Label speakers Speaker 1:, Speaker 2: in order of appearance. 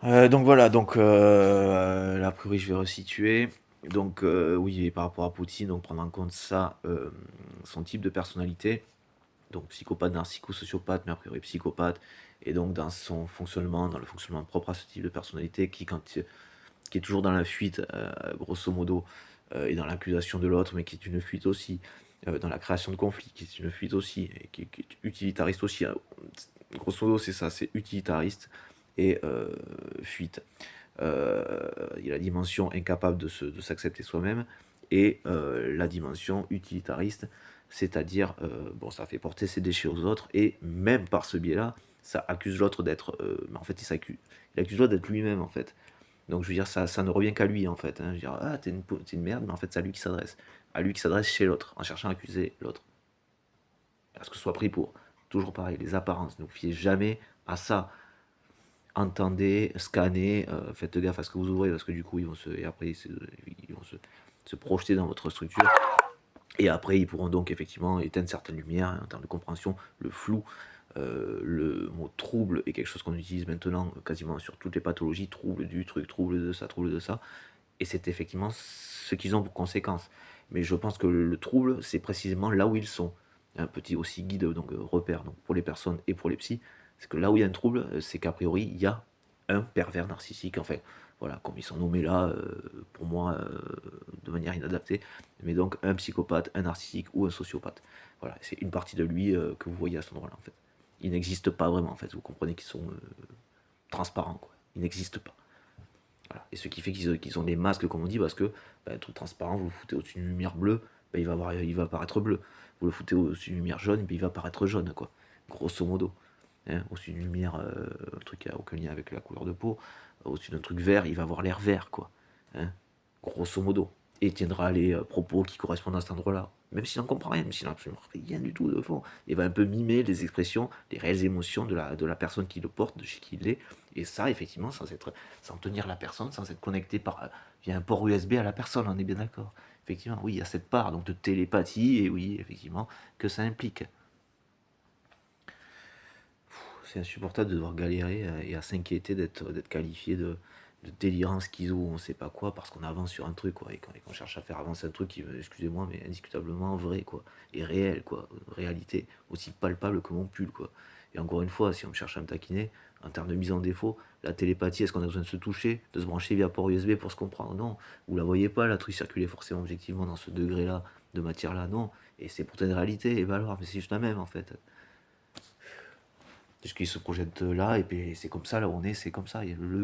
Speaker 1: Donc voilà, donc là, a priori, je vais resituer. Donc oui, et par rapport à Poutine, donc prendre en compte ça, son type de personnalité, donc psychopathe, narcisso-sociopathe, mais a priori psychopathe, et donc dans son fonctionnement, dans le fonctionnement propre à ce type de personnalité, qui est toujours dans la fuite, grosso modo, et dans l'accusation de l'autre, mais qui est une fuite aussi, dans la création de conflits, qui est une fuite aussi, et qui est utilitariste aussi, hein. Grosso modo, c'est ça, c'est utilitariste et fuite. Il y a la dimension incapable de s'accepter soi-même et la dimension utilitariste, c'est-à-dire, bon, ça fait porter ses déchets aux autres et même par ce biais-là, ça accuse l'autre d'être. Mais en fait, il accuse l'autre d'être lui-même en fait. Donc je veux dire, ça ne revient qu'à lui en fait, hein. Je veux dire, ah, t'es une merde, mais en fait, c'est à lui qui s'adresse. À lui qui s'adresse chez l'autre, en cherchant à accuser l'autre. À ce que ce soit pris pour. Toujours pareil, les apparences, ne vous fiez jamais à ça. Entendez, scannez, faites gaffe à ce que vous ouvrez parce que du coup ils vont se projeter dans votre structure et après ils pourront donc effectivement éteindre certaines lumières hein, en termes de compréhension, le flou, le mot trouble est quelque chose qu'on utilise maintenant quasiment sur toutes les pathologies, trouble du truc, trouble de ça, et c'est effectivement ce qu'ils ont pour conséquence. Mais je pense que le trouble, c'est précisément là où ils sont. Un petit aussi guide, donc repère, donc pour les personnes et pour les psys, c'est que là où il y a un trouble, c'est qu'a priori, il y a un pervers narcissique, enfin, voilà, comme ils sont nommés là, pour moi, de manière inadaptée, mais donc un psychopathe, un narcissique ou un sociopathe. Voilà, c'est une partie de lui que vous voyez à cet endroit-là, en fait. Il n'existe pas vraiment, en fait, vous comprenez qu'ils sont transparents, quoi. Il n'existe pas. Voilà. Et ce qui fait qu'ils ont des masques, comme on dit, parce que un truc transparent, vous le foutez au-dessus d'une lumière bleue, il va apparaître bleu. Vous le foutez au-dessus d'une lumière jaune, il va apparaître jaune, quoi. Grosso modo. Hein, au-dessus d'une lumière, un truc qui n'a aucun lien avec la couleur de peau, au-dessus d'un truc vert, il va avoir l'air vert, quoi. Hein, grosso modo. Et il tiendra les propos qui correspondent à cet endroit-là. Même s'il n'en comprend rien, même s'il n'a absolument rien du tout de fond. Il va un peu mimer les expressions, les réelles émotions de la personne qui le porte, de chez qui il est. Et ça, effectivement, sans tenir la personne, sans être connecté via un port USB à la personne, on est bien d'accord. Effectivement, oui, il y a cette part donc, de télépathie, et oui, effectivement, que ça implique. C'est insupportable de devoir galérer et à s'inquiéter d'être qualifié de délirant schizo ou on sait pas quoi parce qu'on avance sur un truc quoi et qu'on cherche à faire avancer un truc qui excusez-moi mais indiscutablement vrai quoi et réel quoi, réalité aussi palpable que mon pull quoi. Et encore une fois, si on me cherche à me taquiner en termes de mise en défaut, la télépathie, est-ce qu'on a besoin de se toucher, de se brancher via port USB pour se comprendre? Non, vous la voyez pas la truc circuler forcément objectivement dans ce degré là de matière là, non, et c'est pourtant une réalité et valoir mais c'est juste la même en fait. Parce qu'ils se projettent là, et puis c'est comme ça, là où on est, c'est comme ça. Le